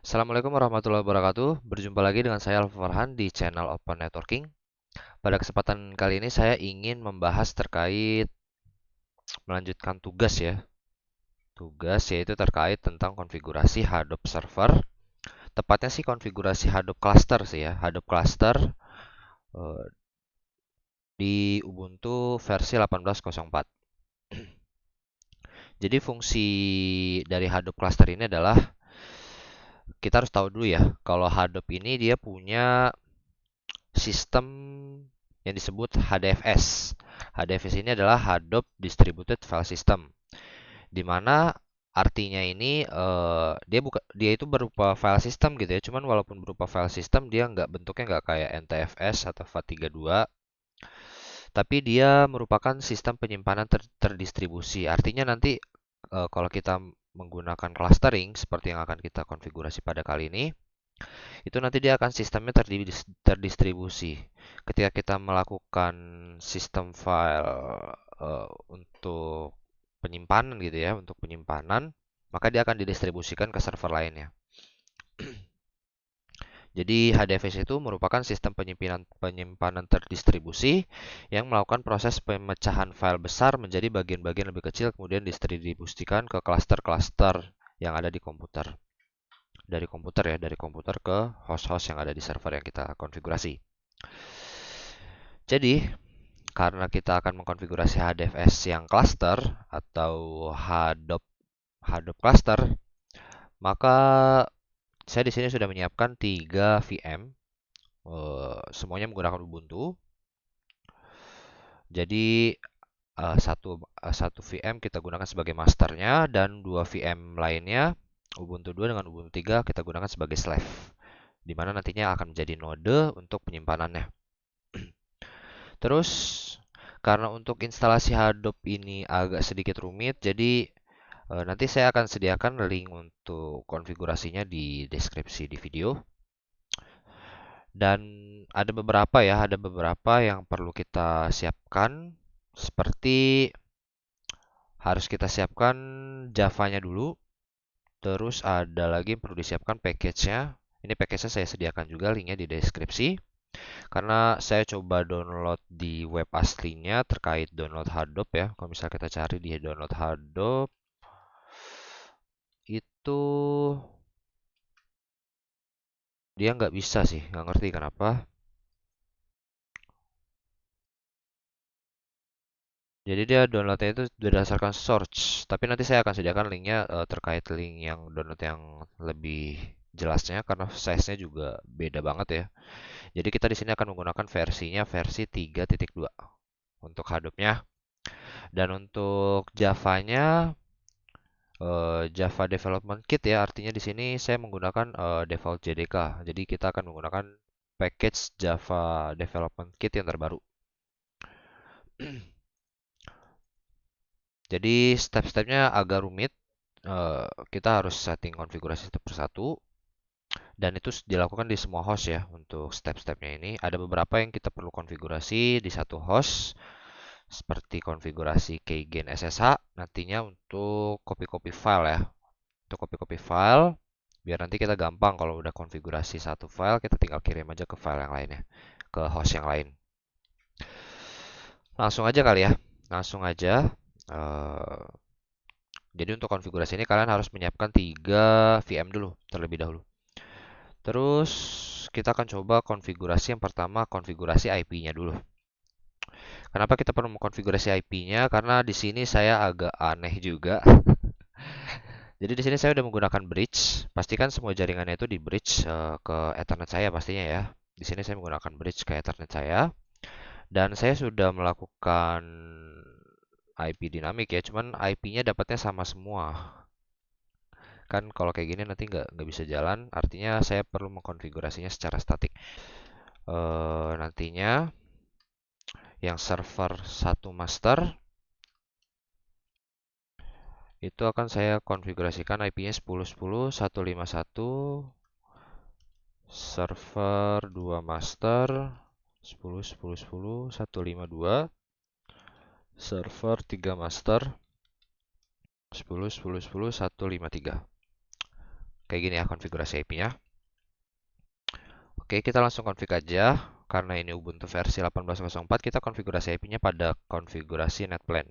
Assalamualaikum warahmatullahi wabarakatuh. Berjumpa lagi dengan saya Alfa Farhan di channel Open Networking. Pada kesempatan kali ini saya ingin membahas terkait melanjutkan tugas ya. Tugas yaitu terkait tentang konfigurasi Hadoop server. Tepatnya sih konfigurasi Hadoop cluster sih ya. Hadoop cluster eh, di Ubuntu versi 18.04. Jadi fungsi dari Hadoop cluster ini adalah kita harus tahu dulu ya, kalau Hadoop ini dia punya sistem yang disebut HDFS. HDFS ini adalah Hadoop Distributed File System, di mana artinya ini dia itu berupa file system gitu ya. Cuman walaupun berupa file system, dia nggak bentuknya nggak kayak NTFS atau FAT32, tapi dia merupakan sistem penyimpanan terdistribusi. Artinya nanti kalau kita menggunakan clustering seperti yang akan kita konfigurasi pada kali ini, itu nanti dia akan sistemnya terdistribusi. Ketika kita melakukan sistem file untuk penyimpanan gitu ya, untuk penyimpanan, maka dia akan didistribusikan ke server lainnya. Jadi HDFS itu merupakan sistem penyimpanan terdistribusi yang melakukan proses pemecahan file besar menjadi bagian-bagian lebih kecil, kemudian didistribusikan ke klaster-klaster yang ada di komputer. Dari komputer ke host-host yang ada di server yang kita konfigurasi. Jadi, karena kita akan mengkonfigurasi HDFS yang cluster atau Hadoop cluster, maka saya di sini sudah menyiapkan 3 VM, semuanya menggunakan Ubuntu. Jadi satu VM kita gunakan sebagai masternya dan 2 VM lainnya Ubuntu 2 dengan Ubuntu 3 kita gunakan sebagai slave, di mana nantinya akan menjadi node untuk penyimpanannya. Terus, karena untuk instalasi Hadoop ini agak sedikit rumit, jadi nanti saya akan sediakan link untuk konfigurasinya di deskripsi di video. Dan ada beberapa yang perlu kita siapkan, seperti harus kita siapkan Java-nya dulu. Terus ada lagi yang perlu disiapkan package-nya. Ini package-nya saya sediakan juga linknya di deskripsi. Karena saya coba download di web aslinya terkait download Hadoop ya. Kalau misalnya kita cari di download Hadoop, itu dia nggak bisa sih, nggak ngerti kenapa. Jadi dia downloadnya itu berdasarkan source. Tapi nanti saya akan sediakan linknya terkait link yang download yang lebih jelasnya karena size-nya juga beda banget ya. Jadi kita di sini akan menggunakan versinya versi 3.2 untuk Hadoop-nya. Dan untuk Java-nya Java Development Kit ya, artinya di sini saya menggunakan default JDK. Jadi kita akan menggunakan package Java Development Kit yang terbaru. Jadi step-stepnya agak rumit. Kita harus setting konfigurasi satu persatu dan itu dilakukan di semua host ya. Untuk step-stepnya ini ada beberapa yang kita perlu konfigurasi di satu host, seperti konfigurasi keygen SSH nantinya untuk copy-copy file ya. Untuk copy-copy file, biar nanti kita gampang kalau udah konfigurasi satu file, kita tinggal kirim aja ke file yang lainnya, ke host yang lain. Langsung aja kali ya, langsung aja. Uh, jadi untuk konfigurasi ini kalian harus menyiapkan 3 VM dulu, terlebih dahulu. Terus kita akan coba konfigurasi yang pertama, konfigurasi IP-nya dulu. Kenapa kita perlu mengkonfigurasi IP-nya? Karena di sini saya agak aneh juga. Jadi di sini saya udah menggunakan bridge. Pastikan semua jaringannya itu di bridge ke Ethernet saya pastinya ya. Di sini saya menggunakan bridge ke Ethernet saya. Dan saya sudah melakukan IP dinamik ya. Cuman IP-nya dapatnya sama semua. Kan kalau kayak gini nanti nggak bisa jalan. Artinya saya perlu mengkonfigurasinya secara statik. Nantinya yang server 1 master itu akan saya konfigurasikan IP-nya 10.10.151, server 2 master 10.10.10.152, server 3 master 10.10.10.153. Kayak gini ya konfigurasi IP-nya. Oke, kita langsung config aja. Karena ini Ubuntu versi 18.04, kita konfigurasi IP-nya pada konfigurasi NetPlan.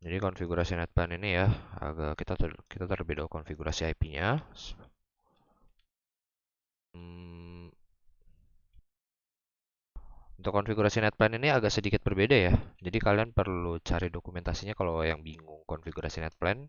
Jadi konfigurasi NetPlan ini ya, kita terlebih dahulu konfigurasi IP-nya. Untuk konfigurasi NetPlan ini agak sedikit berbeda ya. Jadi kalian perlu cari dokumentasinya kalau yang bingung konfigurasi NetPlan.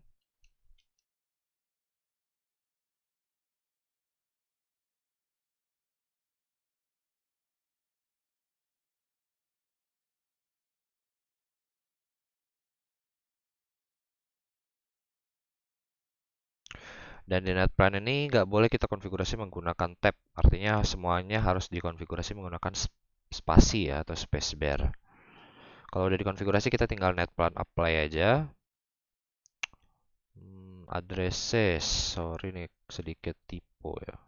Dan di NetPlan ini nggak boleh kita konfigurasi menggunakan tab. Artinya semuanya harus dikonfigurasi menggunakan spasi ya atau spacebar. Kalau udah dikonfigurasi kita tinggal NetPlan apply aja. Addresses, sorry nih sedikit typo ya.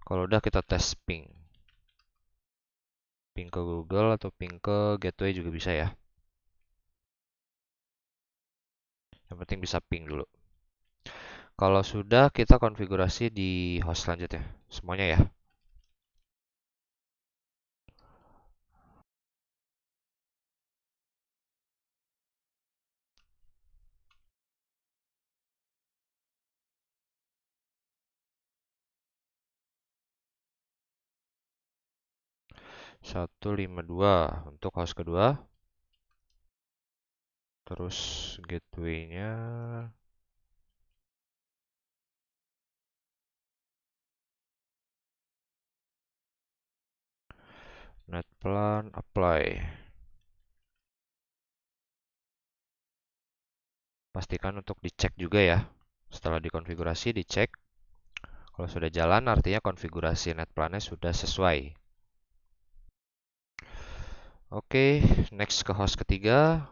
Kalau udah kita tes ping. Ping ke Google atau ping ke gateway juga bisa ya. Yang penting bisa ping dulu. Kalau sudah kita konfigurasi di host selanjutnya. Semuanya ya. Satu lima dua untuk host kedua. Terus gateway-nya NetPlan apply. Pastikan untuk dicek juga ya. Setelah dikonfigurasi dicek. Kalau sudah jalan artinya konfigurasi NetPlan-nya sudah sesuai. Oke, next ke host ketiga.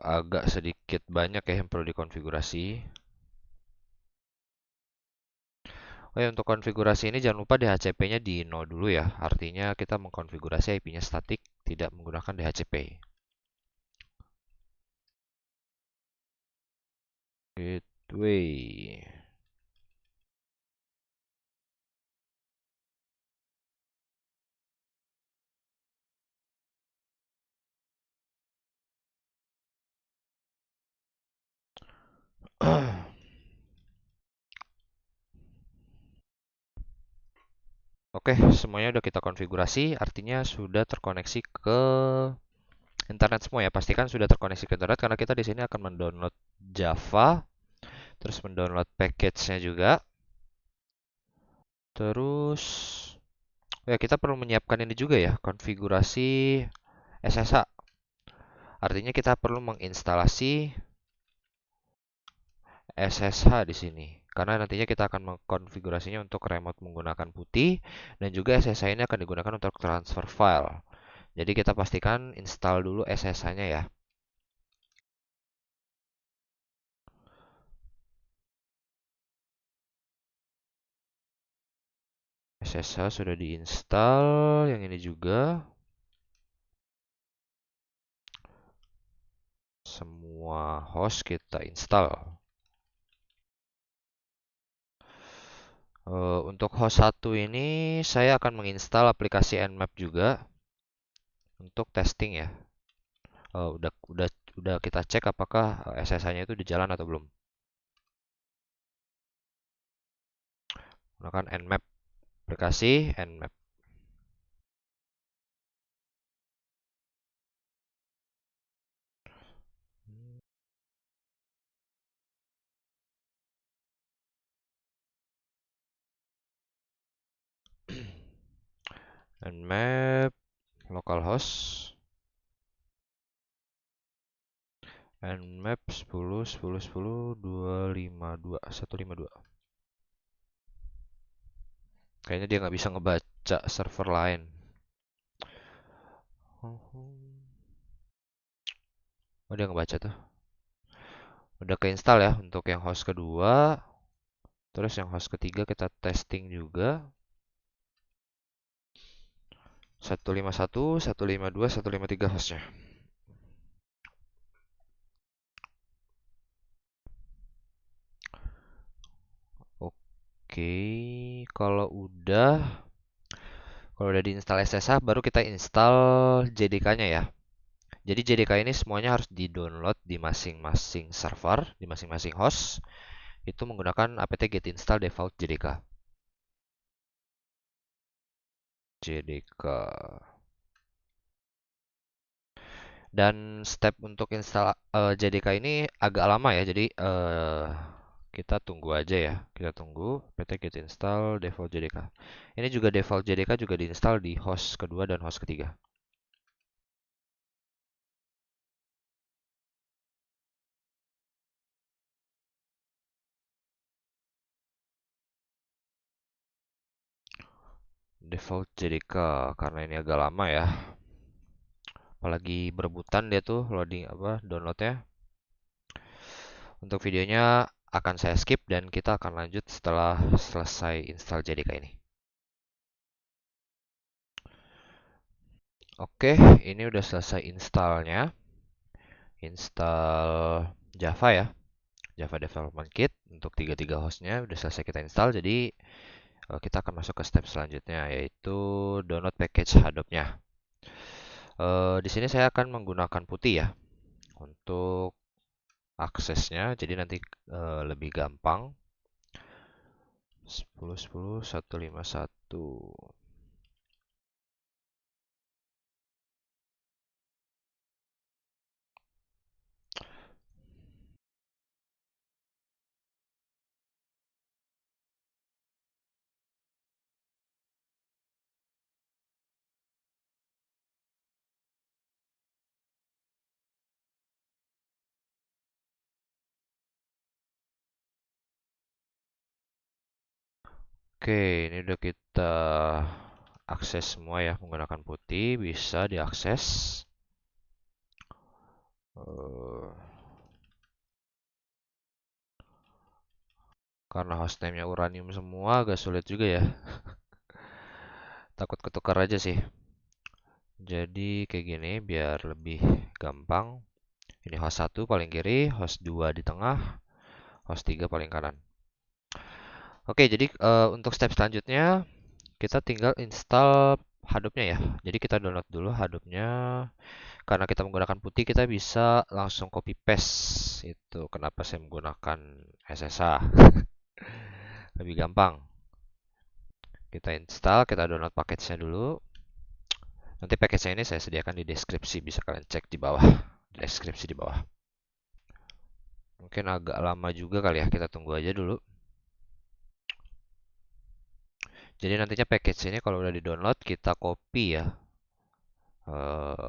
Agak sedikit banyak ya yang perlu dikonfigurasi. Oh ya, untuk konfigurasi ini jangan lupa DHCP-nya di no dulu ya. Artinya kita mengkonfigurasi IP-nya statik, tidak menggunakan DHCP. Gateway. Oke, semuanya udah kita konfigurasi, artinya sudah terkoneksi ke internet semua ya. Pastikan sudah terkoneksi ke internet karena kita di sini akan mendownload Java, terus mendownload package-nya juga. Terus ya kita perlu menyiapkan ini juga ya, konfigurasi SSH. Artinya kita perlu menginstalasi SSH di sini. Karena nantinya kita akan mengkonfigurasinya untuk remote menggunakan putih dan juga SSH ini akan digunakan untuk transfer file. Jadi kita pastikan install dulu SSH-nya ya. SSH sudah diinstal, yang ini juga. Semua host kita install. Untuk host 1 ini saya akan menginstal aplikasi Nmap juga untuk testing ya. Udah kita cek apakah SSH-nya itu di jalan atau belum. Gunakan Nmap, aplikasi Nmap. Nmap localhost Nmap 10.10.10.252 kayaknya dia nggak bisa ngebaca server lain. Oh dia ngebaca tuh. Udah keinstall ya untuk yang host kedua. Terus yang host ketiga kita testing juga. 151, 152, 153 hostnya. Oke, kalau udah diinstal SSH, baru kita install JDK-nya ya. Jadi JDK ini semuanya harus di-download di masing-masing server, di masing-masing host. Itu menggunakan apt get install default JDK. JDK. Dan step untuk install JDK ini agak lama ya. Jadi kita tunggu aja ya. Kita tunggu apt get install default JDK. Ini juga default JDK juga diinstal di host kedua dan host ketiga. Default JDK karena ini agak lama ya. Apalagi berebutan dia tuh loading apa downloadnya. Untuk videonya akan saya skip dan kita akan lanjut setelah selesai install JDK ini. Oke, ini udah selesai installnya. Install Java ya, Java Development Kit untuk tiga hostnya udah selesai kita install. Jadi kita akan masuk ke step selanjutnya yaitu download package Hadoop-nya. Di sini saya akan menggunakan putih ya untuk aksesnya, jadi nanti lebih gampang. 10 10 151. Oke, ini udah kita akses semua ya menggunakan putih, bisa diakses. Eh, karena hostname-nya uranium semua agak sulit juga ya. Takut ketukar aja sih. Jadi kayak gini biar lebih gampang. Ini host 1 paling kiri, host 2 di tengah, host 3 paling kanan. Oke, jadi untuk step selanjutnya kita tinggal install Hadoop-nya ya. Jadi kita download dulu Hadoop-nya. Karena kita menggunakan putih, kita bisa langsung copy paste. Itu kenapa saya menggunakan SSH. Lebih gampang. Kita install, kita download package-nya dulu. Nanti package-nya ini saya sediakan di deskripsi, bisa kalian cek di bawah. Di deskripsi di bawah. Mungkin agak lama juga kali ya, kita tunggu aja dulu. Jadi nantinya package ini kalau udah di-download, kita copy ya.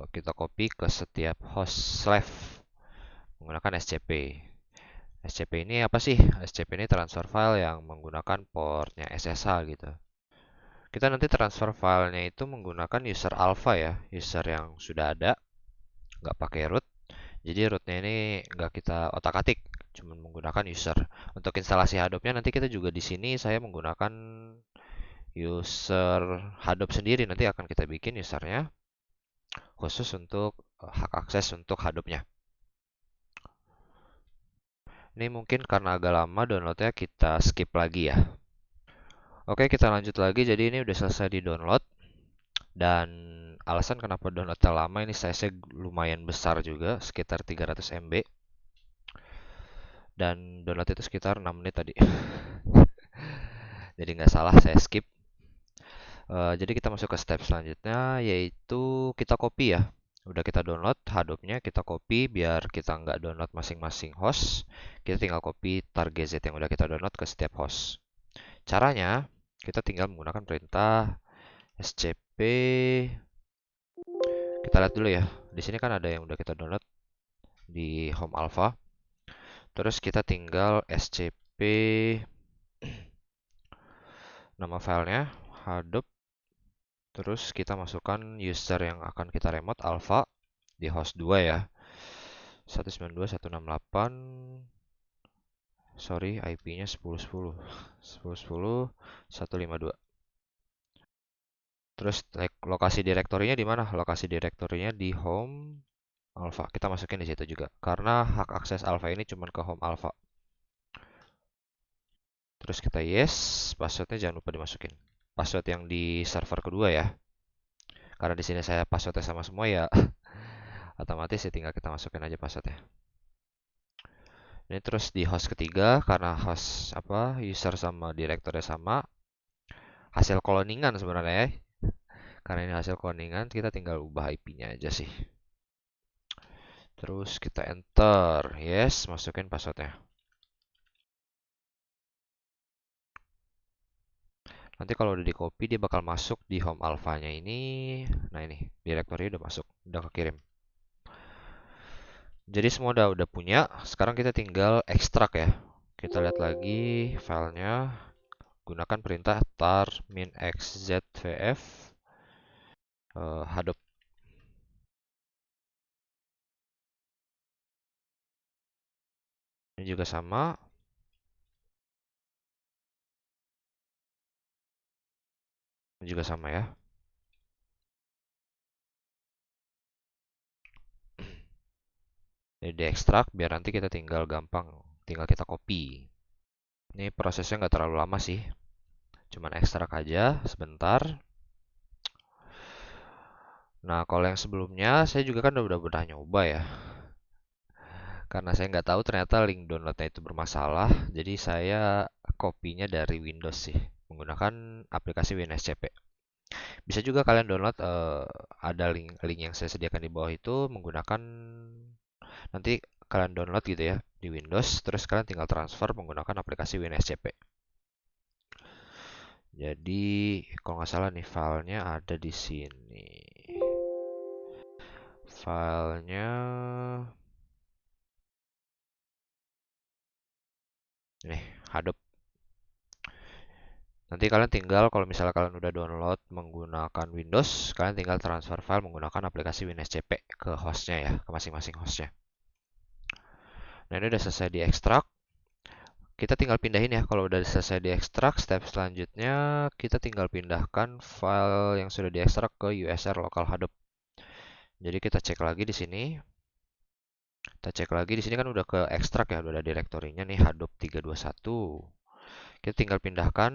Kita copy ke setiap host slave menggunakan SCP. SCP ini apa sih? SCP ini transfer file yang menggunakan portnya SSH gitu. Kita nanti transfer filenya itu menggunakan user alpha ya, user yang sudah ada, nggak pakai root. Jadi rootnya ini nggak kita otak-atik, cuma menggunakan user. Untuk instalasi Hadoop-nya nanti kita juga di sini saya menggunakan user Hadoop sendiri. Nanti akan kita bikin usernya khusus untuk hak akses untuk Hadoop-nya. Ini mungkin karena agak lama downloadnya kita skip lagi ya. Oke, kita lanjut lagi. Jadi ini udah selesai di download. Dan alasan kenapa downloadnya lama ini size-nya lumayan besar juga, sekitar 300 MB. Dan download itu sekitar 6 menit tadi. Jadi nggak salah, saya skip. Jadi kita masuk ke step selanjutnya, yaitu kita copy ya. Udah kita download Hadoop-nya, kita copy biar kita nggak download masing-masing host. Kita tinggal copy target Z yang udah kita download ke setiap host. Caranya, kita tinggal menggunakan perintah scp. Kita lihat dulu ya. Di sini kan ada yang udah kita download di home alpha. Terus kita tinggal scp nama filenya Hadoop. Terus kita masukkan user yang akan kita remote alpha di host 2 ya. 192.168. Sorry, IP-nya 10.10. 10.10 152. Terus lokasi direktorinya di mana? Lokasi direktorinya di home alpha. Kita masukin di situ juga. Karena hak akses alpha ini cuma ke home alpha. Terus kita yes, passwordnya jangan lupa dimasukin. Password yang di server kedua ya. Karena di sini saya passwordnya sama semua ya, otomatis ya tinggal kita masukin aja passwordnya. Ini terus di host ketiga karena host user sama direkturnya sama, hasil cloningan sebenarnya ya. Karena ini hasil cloningan, kita tinggal ubah IP-nya aja sih. Terus kita enter, yes, masukin passwordnya. Nanti kalau udah di copy dia bakal masuk di home alpha-nya ini. Nah ini, direktori udah masuk, udah kekirim. Jadi semua udah punya. Sekarang kita tinggal ekstrak ya. Kita lihat lagi filenya. Gunakan perintah tar min xzvf Hadoop. Ini juga sama. Ini juga sama ya. Jadi diekstrak biar nanti kita tinggal gampang, tinggal kita copy. Ini prosesnya nggak terlalu lama sih. Cuman ekstrak aja sebentar. Nah, kalau yang sebelumnya saya juga kan udah pernah nyoba ya. Karena saya nggak tahu ternyata link downloadnya itu bermasalah, jadi saya kopinya dari Windows sih, menggunakan aplikasi WinSCP. Bisa juga kalian download, ada link yang saya sediakan di bawah itu menggunakan, nanti kalian download gitu ya di Windows, terus kalian tinggal transfer menggunakan aplikasi WinSCP. Jadi kalau nggak salah nih filenya ada di sini. Filenya nih, Hadoop. Nanti kalian tinggal kalau misalnya kalian udah download menggunakan Windows, kalian tinggal transfer file menggunakan aplikasi WinSCP ke hostnya ya, ke masing-masing hostnya. Nah ini udah selesai diekstrak. Kita tinggal pindahin ya. Kalau udah selesai diekstrak, step selanjutnya kita tinggal pindahkan file yang sudah diekstrak ke USR local Hadoop. Jadi kita cek lagi di sini. Kita cek lagi di sini kan udah ke ekstrak ya, udah ada direktorinya nih Hadoop 321. Kita tinggal pindahkan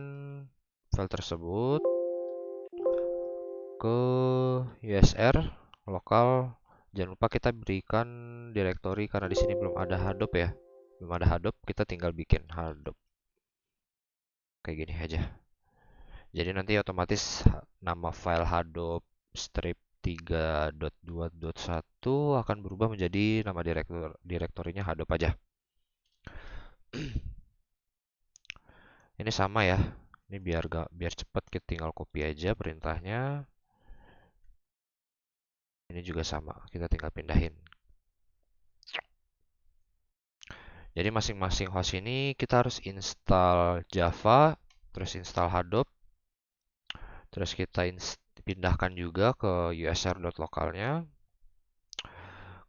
file tersebut ke USR lokal. Jangan lupa kita berikan direktori karena di sini belum ada Hadoop ya. Belum ada Hadoop, kita tinggal bikin Hadoop. Kayak gini aja. Jadi nanti otomatis nama file Hadoop strip 3.2.1 akan berubah menjadi nama direktorinya Hadoop aja. Ini sama ya. Ini biar cepat kita tinggal copy aja perintahnya. Ini juga sama, kita tinggal pindahin. Jadi masing-masing host ini kita harus install Java, terus install Hadoop, terus kita pindahkan juga ke usr.localnya.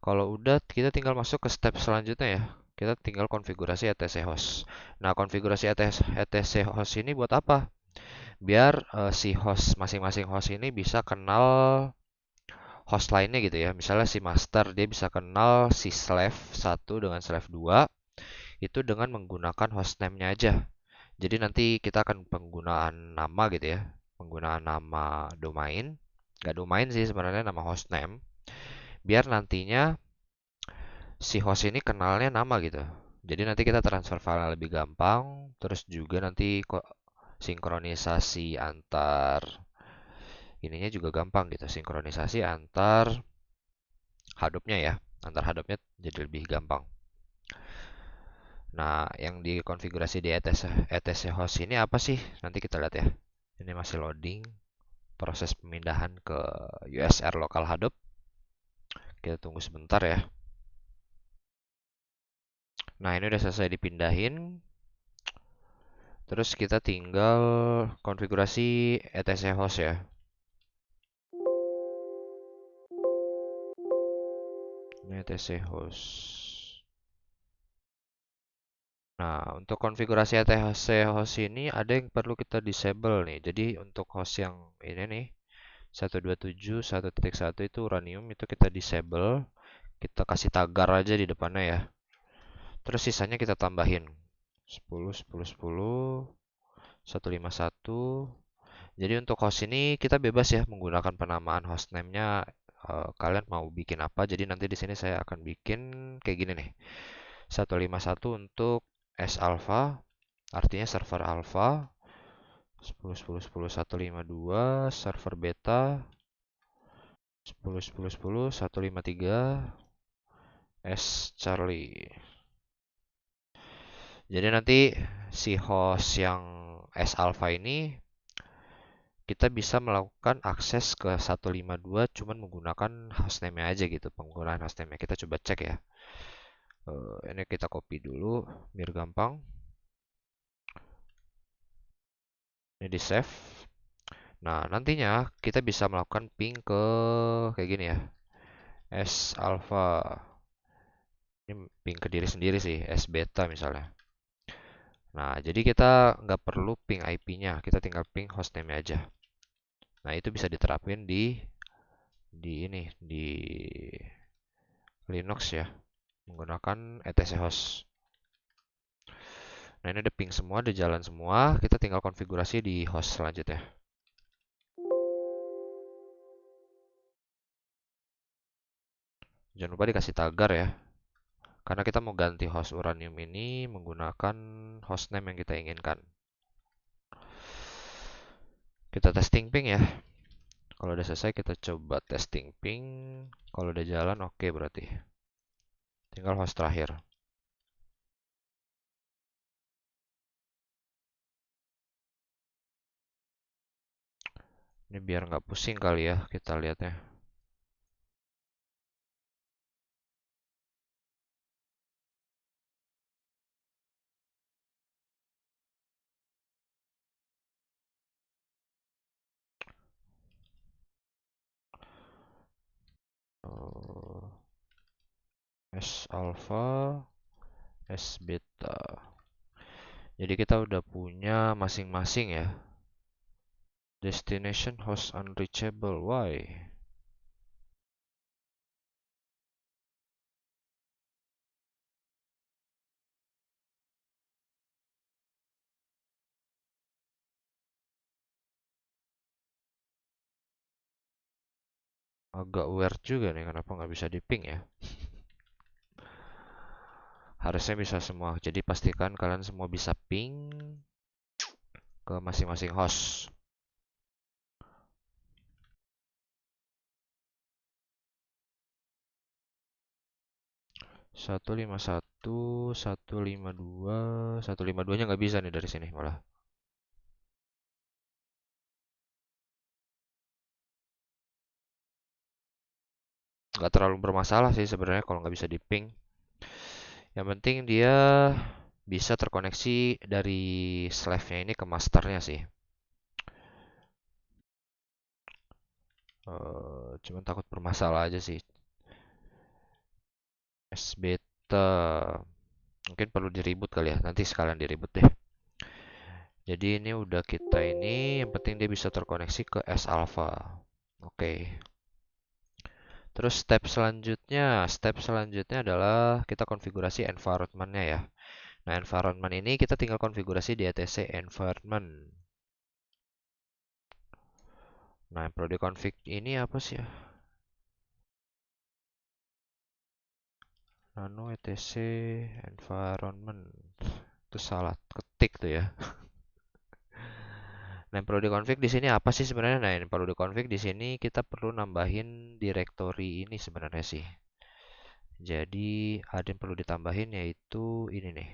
Kalau udah, kita tinggal masuk ke step selanjutnya ya. Kita tinggal konfigurasi etc host. Nah, konfigurasi etc host ini buat apa? Biar si host masing-masing host ini bisa kenal host lainnya gitu ya. Misalnya si master dia bisa kenal si slave 1 dengan slave 2 itu dengan menggunakan hostname-nya aja. Jadi nanti kita akan penggunaan nama gitu ya. Penggunaan nama domain. Nggak domain sih sebenarnya, nama hostname. Biar nantinya si host ini kenalnya nama gitu. Jadi nanti kita transfer file lebih gampang. Terus juga nanti kok sinkronisasi antar ininya juga gampang gitu. Sinkronisasi antar Hadoop-nya ya. Antar Hadoop-nya jadi lebih gampang. Nah, yang dikonfigurasi di etc host ini apa sih? Nanti kita lihat ya. Ini masih loading proses pemindahan ke USR lokal Hadoop. Kita tunggu sebentar ya. Nah, ini udah selesai dipindahin. Terus kita tinggal konfigurasi etc host ya. Ini etc host. Nah, untuk konfigurasi etc host ini ada yang perlu kita disable nih. Jadi untuk host yang ini nih, 127.1.1 itu uranium, itu kita disable. Kita kasih tagar aja di depannya ya. Terus sisanya kita tambahin 10, 10, 10, 151. Jadi untuk host ini kita bebas ya menggunakan penamaan hostname-nya. Kalian mau bikin apa? Jadi nanti di sini saya akan bikin kayak gini nih. 151 untuk S alpha, artinya server alpha. 10, 10, 10, 152 server beta. 10, 10, 10, 153 S Charlie. Jadi nanti si host yang S alpha ini kita bisa melakukan akses ke 152 cuman menggunakan hostname-nya aja gitu, penggunaan hostname-nya. Kita coba cek ya. Ini kita copy dulu biar gampang. Ini di save. Nah, nantinya kita bisa melakukan ping ke kayak gini ya. S alpha. Ini ping ke diri sendiri sih, S beta misalnya. Nah, jadi kita nggak perlu ping IP-nya, kita tinggal ping hostname aja. Nah, itu bisa diterapin di Linux ya, menggunakan etc host. Nah, ini udah ping semua, udah jalan semua, kita tinggal konfigurasi di host selanjutnya. Jangan lupa dikasih tagar ya, karena kita mau ganti host uranium ini menggunakan hostname yang kita inginkan. Kita testing ping ya. Kalau udah selesai kita coba testing ping. Kalau udah jalan oke berarti. Tinggal host terakhir. Ini biar nggak pusing kali ya kita lihatnya. S alpha, S beta. Jadi kita udah punya masing-masing ya. Destination host unreachable. Why? Agak weird juga nih kenapa nggak bisa di ping ya. Harusnya bisa semua. Jadi pastikan kalian semua bisa ping ke masing-masing host. Satu lima satu, 152, 152-nya nggak bisa nih dari sini malah. Nggak terlalu bermasalah sih sebenarnya kalau nggak bisa di ping. Yang penting dia bisa terkoneksi dari slave-nya ini ke masternya sih. Cuman takut bermasalah aja sih. S beta mungkin perlu diribut kali ya. Nanti sekalian diribut deh. Jadi ini udah kita ini, yang penting dia bisa terkoneksi ke S alpha. Oke. Terus step selanjutnya adalah kita konfigurasi environment-nya ya. Nah, environment ini kita tinggal konfigurasi di etc environment. Nah, yang perlu dikonfig ini apa sih ya? Nano etc environment. Itu salah ketik tuh ya. Nah, yang perlu dikonfig di sini apa sih sebenarnya? Nah, yang perlu dikonfig di sini kita perlu nambahin directory ini sebenarnya sih. Jadi, ada yang perlu ditambahin yaitu ini nih.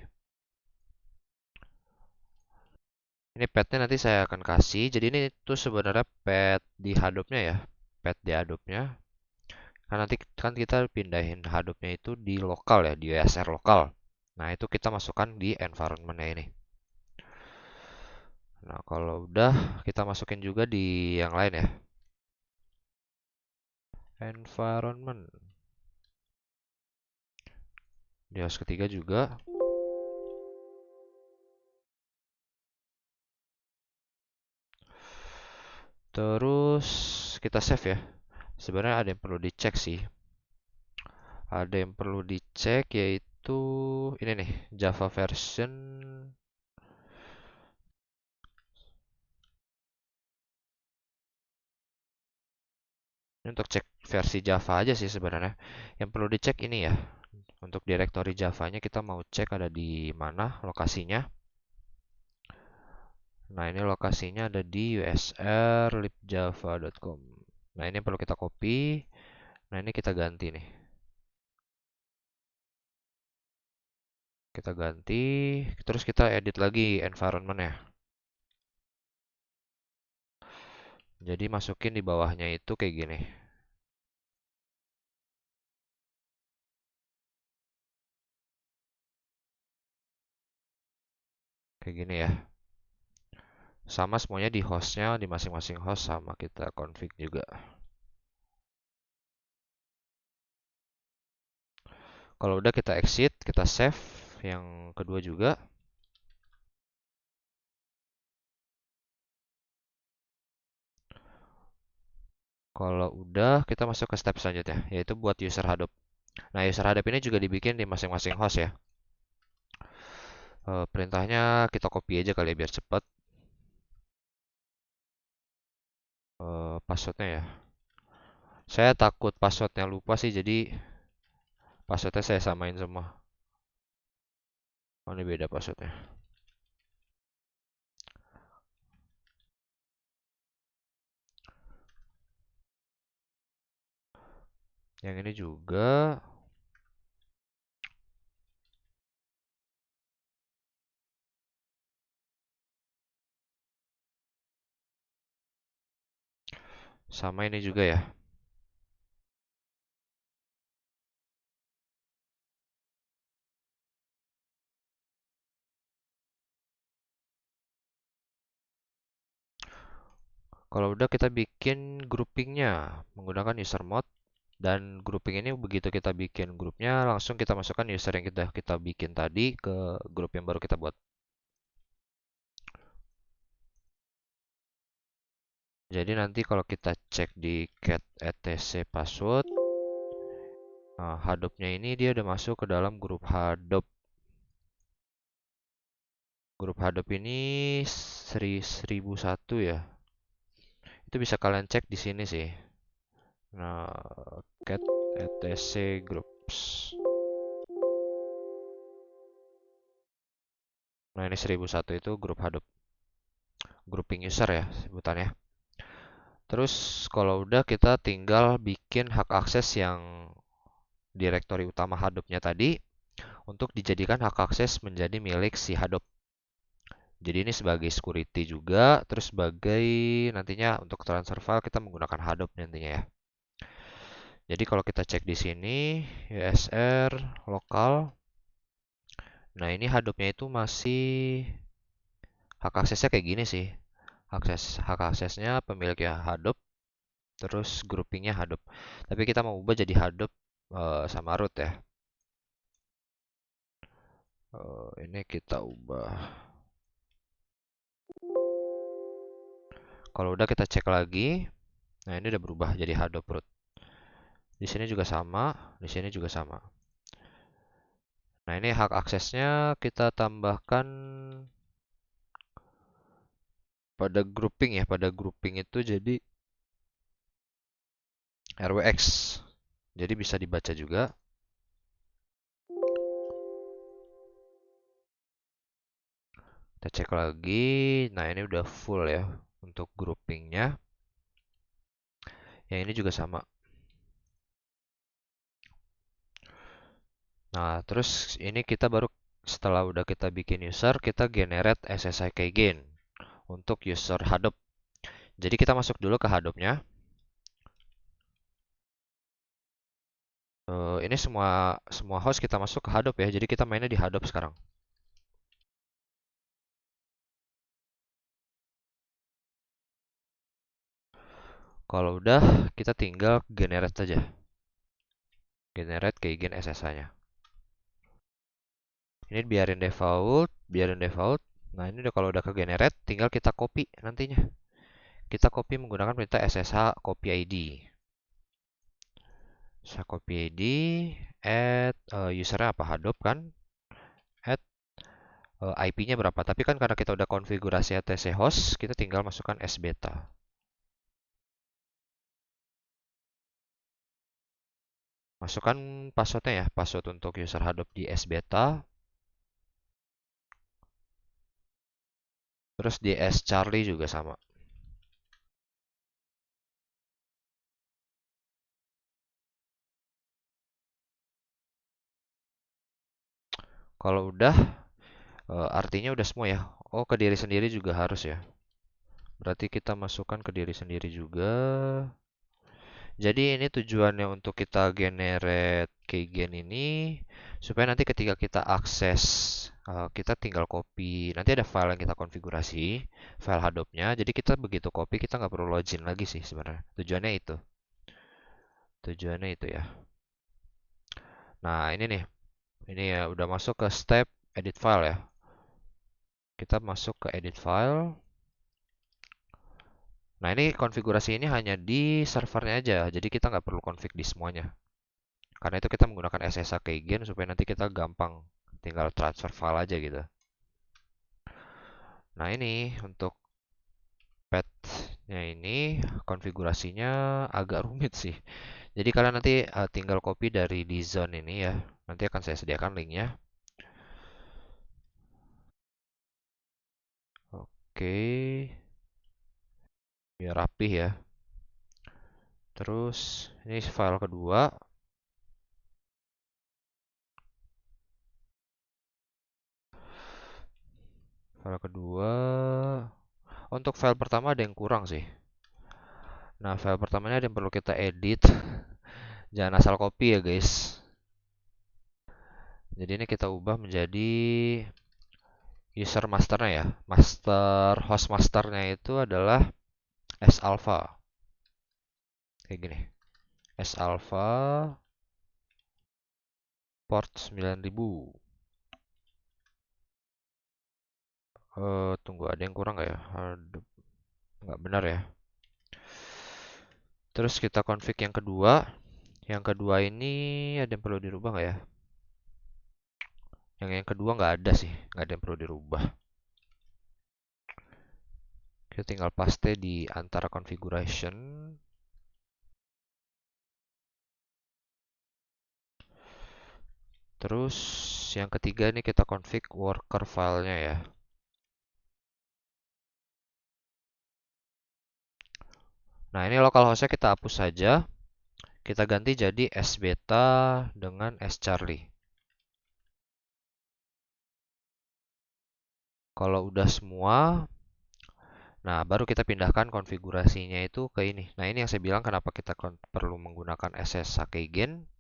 Ini petnya nanti saya akan kasih. Jadi ini tuh sebenarnya pet di Hadoop-nya ya. Pet di Hadoop-nya. Nah, nanti kan kita pindahin Hadoop-nya itu di lokal ya, di ESR lokal. Nah, itu kita masukkan di environment-nya ini. Nah, kalau udah kita masukin juga di yang lain ya. Environment. Di host ketiga juga. Terus kita save ya. Sebenarnya ada yang perlu dicek sih. Ada yang perlu dicek yaitu ini nih, Java version. Ini untuk cek versi Java aja sih sebenarnya. Yang perlu dicek ini ya. Untuk directory Java-nya kita mau cek ada di mana lokasinya. Nah, ini lokasinya ada di usr.libjava.com. Nah, ini perlu kita copy. Nah, ini kita ganti nih. Kita ganti, terus kita edit lagi environment-nya. Jadi masukin di bawahnya itu kayak gini. Kayak gini ya. Sama semuanya di hostnya, di masing-masing host sama kita config juga. Kalau udah kita exit, kita save yang kedua juga. Kalau udah, kita masuk ke step selanjutnya, yaitu buat user Hadoop. Nah, user Hadoop ini juga dibikin di masing-masing host ya. Perintahnya kita copy aja kali ya biar cepet. Passwordnya ya. Saya takut passwordnya lupa sih, jadi passwordnya saya samain semua. Oh, ini beda passwordnya. Yang ini juga. Sama ini juga ya. Kalau udah kita bikin groupingnya menggunakan user mode. Dan grouping ini begitu kita bikin grupnya, langsung kita masukkan user yang kita bikin tadi ke grup yang baru kita buat. Jadi nanti kalau kita cek di cat etc password, nah, Hadoop-nya ini dia udah masuk ke dalam grup Hadoop. Grup Hadoop ini 1001 ya. Itu bisa kalian cek di sini sih. Nah, cat etc groups. Nah, ini 1001 itu grup Hadoop. Grouping user ya sebutannya. Terus kalau udah kita tinggal bikin hak akses yang direktori utama Hadoop-nya tadi untuk dijadikan hak akses menjadi milik si Hadoop. Jadi ini sebagai security juga, terus sebagai nantinya untuk transfer file kita menggunakan Hadoop nantinya ya. Jadi kalau kita cek di sini usr lokal, nah ini Hadoop-nya itu masih hak aksesnya kayak gini sih. Hak aksesnya pemiliknya Hadoop, terus groupingnya Hadoop. Tapi kita mau ubah jadi Hadoop sama root ya. Ini kita ubah. Kalau udah kita cek lagi. Nah, ini udah berubah jadi Hadoop root. Di sini juga sama, di sini juga sama. Nah, ini hak aksesnya kita tambahkan pada grouping ya. Pada grouping itu jadi RWX. Jadi bisa dibaca juga. Kita cek lagi. Nah, ini udah full ya untuk groupingnya. Yang ini juga sama. Nah, terus ini kita baru setelah udah kita bikin user, kita generate SSID gain untuk user Hadoop. Jadi kita masuk dulu ke Hadoop-nya. Ini semua host kita masuk ke Hadoop ya. Jadi kita mainnya di Hadoop sekarang. Kalau udah, kita tinggal generate saja. Generate keygen SSH-nya. Ini biarin default, biarin default. Nah, ini udah kalau udah ke generate, tinggal kita copy nantinya. kita copy menggunakan perintah ssh copy id. Saya copy id, add usernya apa, Hadoop kan, add IP-nya berapa. Tapi kan karena kita udah konfigurasi etc host, kita tinggal masukkan sbeta. Masukkan passwordnya ya, password untuk user Hadoop di sbeta. Terus di scharlie juga sama. Kalau udah, artinya udah semua ya. Oh, ke diri sendiri juga harus ya. Berarti kita masukkan ke diri sendiri juga. Jadi ini tujuannya untuk kita generate keygen ini supaya nanti ketika kita akses, kita tinggal copy. Nanti ada file yang kita konfigurasi, file Hadoop-nya. Jadi kita begitu copy kita nggak perlu login lagi sih sebenarnya. Tujuannya itu. Tujuannya itu ya. Nah ini nih, ini ya udah masuk ke step edit file ya. Kita masuk ke edit file. Nah ini konfigurasi ini hanya di servernya aja. Jadi kita nggak perlu config di semuanya. Karena itu kita menggunakan SSH keygen supaya nanti kita gampang tinggal transfer file aja gitu. Nah ini untuk path-nya ini konfigurasinya agak rumit sih. Jadi kalian nanti tinggal copy dari di zone ini ya. Nanti akan saya sediakan linknya. Oke, biar rapih ya. Terus ini file kedua. File kedua. Untuk file pertama ada yang kurang sih. Nah, file pertamanya ada yang perlu kita edit. Jangan asal copy ya, guys. Jadi ini kita ubah menjadi user masternya ya. Master host masternya itu adalah salpha. Kayak gini. Salpha port 9000. Tunggu, ada yang kurang nggak ya? Aduh, nggak benar ya. Terus kita config yang kedua. Yang kedua ini ada yang perlu dirubah nggak ya? Yang kedua nggak ada sih, nggak ada yang perlu dirubah. Kita tinggal paste di antara configuration. Terus yang ketiga ini kita config worker filenya ya. Nah ini localhostnya kita hapus saja. Kita ganti jadi sbeta dengan scharlie. Kalau udah semua, nah baru kita pindahkan konfigurasinya itu ke ini. Nah ini yang saya bilang kenapa kita perlu menggunakan SSH keygen.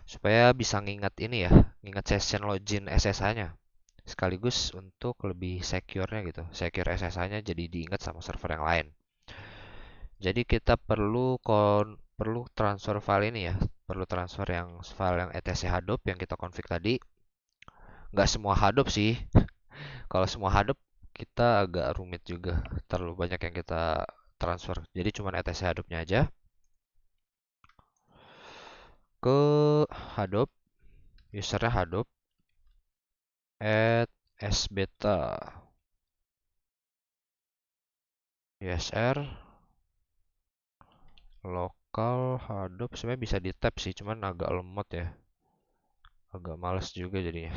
Supaya bisa ngingat ini ya, ngingat session login SSH-nya. Sekaligus untuk lebih secure-nya gitu. Secure SSH-nya jadi diingat sama server yang lain. Jadi kita perlu transfer file ini ya. Perlu transfer yang file yang etc Hadoop yang kita config tadi. Nggak semua Hadoop sih. Kalau semua Hadoop kita agak rumit juga. Terlalu banyak yang kita transfer. Jadi cuma etc Hadoop-nya aja. Ke Hadoop. Usernya Hadoop. Add sbeta. USR. Lokal Hadoop sebenarnya bisa di tab sih, cuman agak lemot ya. Agak males juga jadinya.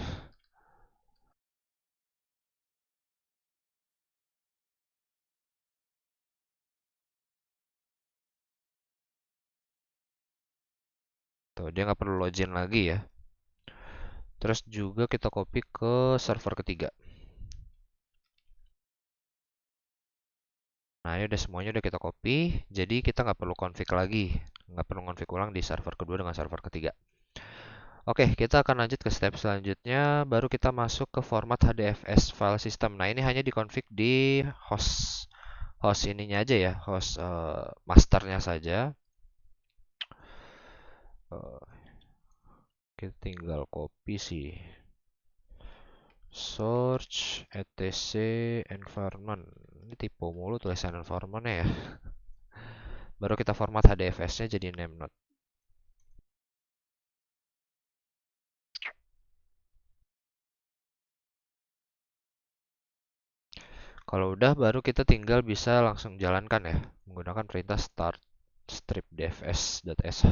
Tuh, dia nggak perlu login lagi ya. Terus juga kita copy ke server ketiga. Nah, ini udah semuanya udah kita copy. Jadi kita nggak perlu config lagi. Nggak perlu config ulang di server kedua dengan server ketiga. Oke, kita akan lanjut ke step selanjutnya. Baru kita masuk ke format HDFS file system. Nah, ini hanya dikonfig di host ininya aja ya, host masternya saja. Kita tinggal copy sih. Search etc environment. Ini typo mulu tulisan informannya ya. Baru kita format HDFS-nya jadi name node. Kalau udah baru kita tinggal bisa langsung jalankan ya menggunakan perintah start strip dfs.sh.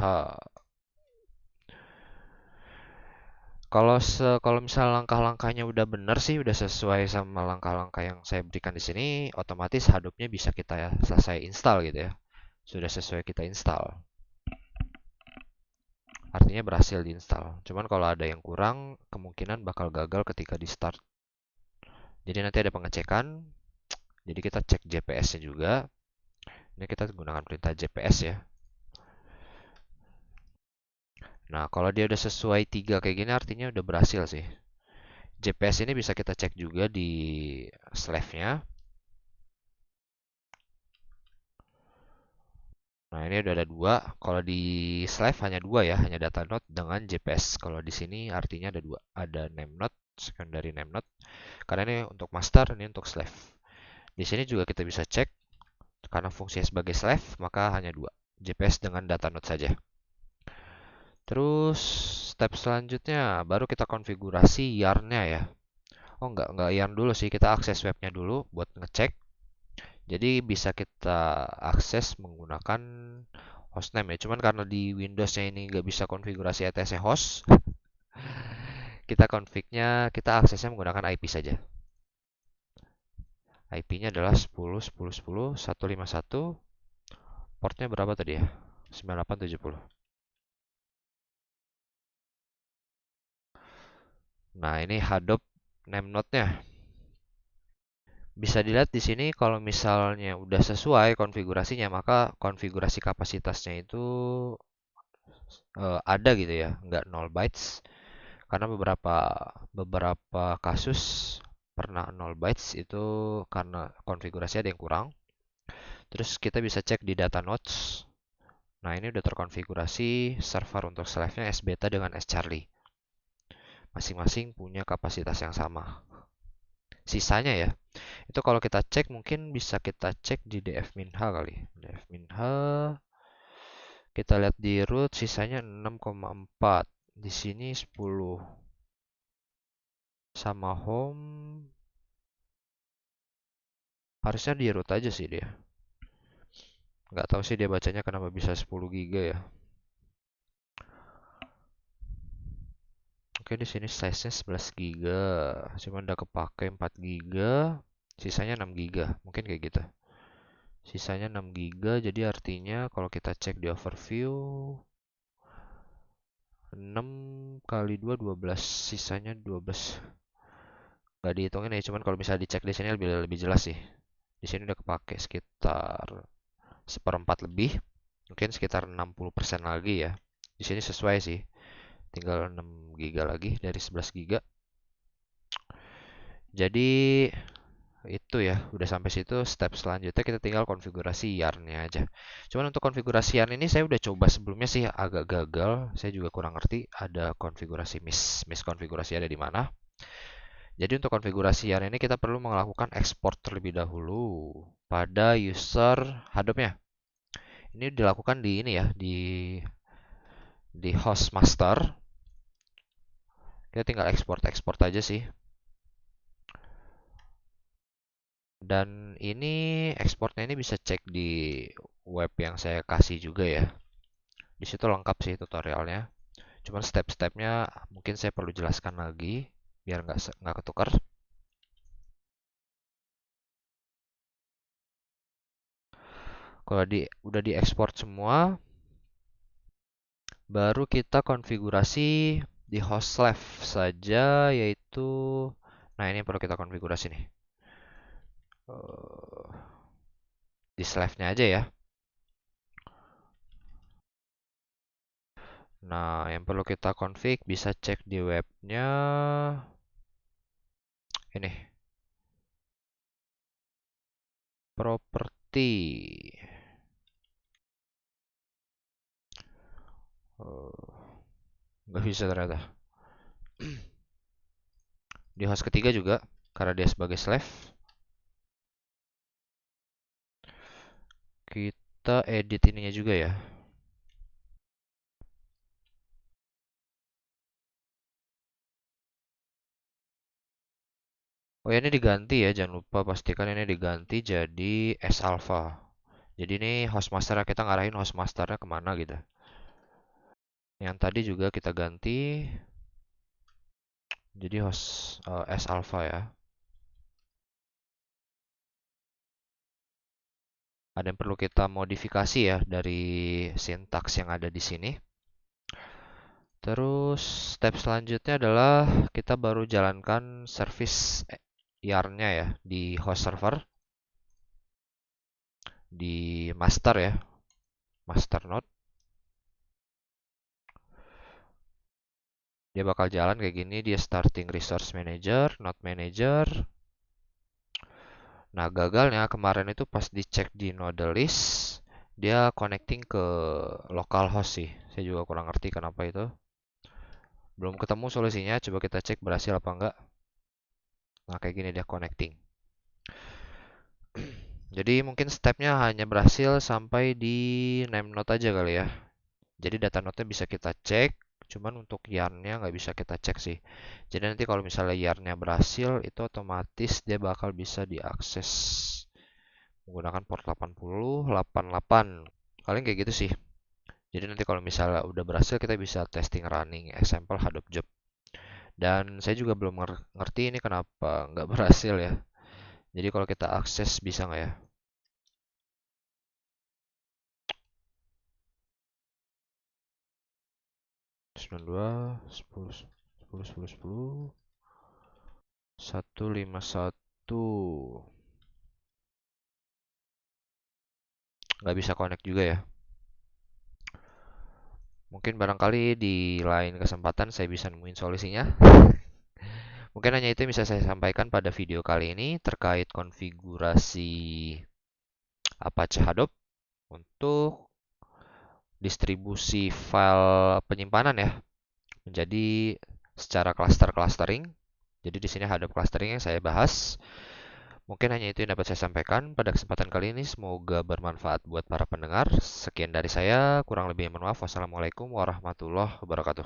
Kalau misal langkah-langkahnya udah bener sih, udah sesuai sama langkah-langkah yang saya berikan di sini, otomatis Hadoop-nya bisa kita selesai install gitu ya. Sudah sesuai kita install. Artinya berhasil diinstal. Cuman kalau ada yang kurang, kemungkinan bakal gagal ketika di start. Jadi nanti ada pengecekan. Jadi kita cek JPS-nya juga. Ini kita gunakan perintah JPS ya. Nah, kalau dia udah sesuai 3 kayak gini artinya udah berhasil sih. JPS ini bisa kita cek juga di slave-nya. Nah, ini udah ada dua. Kalau di slave hanya dua ya, hanya data node dengan JPS. Kalau di sini artinya ada dua. Ada name node, secondary name node. Karena ini untuk master, ini untuk slave. Di sini juga kita bisa cek, karena fungsinya sebagai slave, maka hanya dua. JPS dengan data node saja. Terus, step selanjutnya, baru kita konfigurasi yarn-nya ya. Oh, enggak yarn dulu sih, kita akses webnya dulu buat ngecek. Jadi bisa kita akses menggunakan hostname ya. Cuman karena di Windows-nya ini nggak bisa konfigurasi etc host, kita config-nya, kita aksesnya menggunakan IP saja. IP-nya adalah 10.10.10.151. Portnya berapa tadi ya? 9870. Nah, ini Hadoop name node-nya. Bisa dilihat di sini kalau misalnya udah sesuai konfigurasinya, maka konfigurasi kapasitasnya itu ada gitu ya, nggak 0 bytes. Karena beberapa kasus pernah 0 bytes itu karena konfigurasi ada yang kurang. Terus kita bisa cek di data nodes. Nah, ini udah terkonfigurasi server untuk slave-nya S beta dengan S Charlie. Masing-masing punya kapasitas yang sama. Sisanya ya, itu kalau kita cek mungkin bisa kita cek di dfminha kali. Dfminha kita lihat di root sisanya 6,4. Di sini 10. Sama home harusnya di root aja sih dia. Nggak tahu sih dia bacanya kenapa bisa 10 giga ya. Oke, di sini size-nya 11 giga. Cuman udah kepake 4 giga. Sisanya 6 giga. Mungkin kayak gitu. Sisanya 6 giga, jadi artinya kalau kita cek di overview 6 kali 2 12, sisanya 12. Nggak dihitungin ya, cuman kalau misalnya dicek di sini lebih jelas sih. Di sini udah kepake sekitar seperempat lebih, mungkin sekitar 60% lagi ya. Di sini sesuai sih. Tinggal 6 giga lagi dari 11 giga. Jadi itu ya, udah sampai situ. Step selanjutnya kita tinggal konfigurasi yarn-nya aja. Cuman untuk konfigurasi yarn ini saya udah coba sebelumnya sih agak gagal. Saya juga kurang ngerti ada konfigurasi miskonfigurasi ada di mana. Jadi untuk konfigurasi yarn ini kita perlu melakukan ekspor terlebih dahulu pada user Hadoop-nya. Ini dilakukan di ini ya, di host master. Kita tinggal ekspor aja sih. Dan ini ekspornya ini bisa cek di web yang saya kasih juga ya. Di situ lengkap sih tutorialnya. Cuman step-stepnya mungkin saya perlu jelaskan lagi biar nggak ketukar. Kalau udah diekspor semua, baru kita konfigurasi di host slave saja, yaitu, nah ini perlu kita konfigurasi nih. Di slave-nya aja ya. Nah, yang perlu kita config bisa cek di webnya. Ini, property. Nggak bisa ternyata. Di host ketiga juga, karena dia sebagai slave. Kita edit ininya juga ya. Oh ya, ini diganti ya, jangan lupa pastikan ini diganti jadi S alpha. Jadi ini host masternya, kita ngarahin host masternya kemana gitu. Yang tadi juga kita ganti jadi host S alpha ya. Ada yang perlu kita modifikasi ya dari sintaks yang ada di sini. Terus step selanjutnya adalah kita baru jalankan service yarn-nya ya di host server, di master ya, master node. Dia bakal jalan kayak gini, dia starting resource manager, node manager. Nah, gagalnya kemarin itu pas dicek di node list, dia connecting ke localhost sih. Saya juga kurang ngerti kenapa itu. Belum ketemu solusinya, coba kita cek berhasil apa enggak. Nah, kayak gini dia connecting. Jadi mungkin stepnya hanya berhasil sampai di name node aja kali ya. Jadi data node-nya bisa kita cek, cuman untuk yarn-nya nggak bisa kita cek sih. Jadi nanti kalau misalnya yarn-nya berhasil, itu otomatis dia bakal bisa diakses menggunakan port 8088. Paling kayak gitu sih. Jadi nanti kalau misalnya udah berhasil, kita bisa testing running example Hadoop job. Dan saya juga belum ngerti ini kenapa nggak berhasil ya. Jadi kalau kita akses bisa nggak ya? 92, 10, 10, 10, 10, 151. Nggak bisa connect juga ya. Mungkin barangkali di lain kesempatan saya bisa nemuin solusinya. Mungkin hanya itu yang bisa saya sampaikan pada video kali ini terkait konfigurasi Apache Hadoop untuk distribusi file penyimpanan ya menjadi secara cluster clustering. Jadi di sini Hadoop clustering yang saya bahas. Mungkin hanya itu yang dapat saya sampaikan pada kesempatan kali ini. Semoga bermanfaat buat para pendengar. Sekian dari saya, kurang lebih mohon maaf. Wassalamualaikum warahmatullahi wabarakatuh.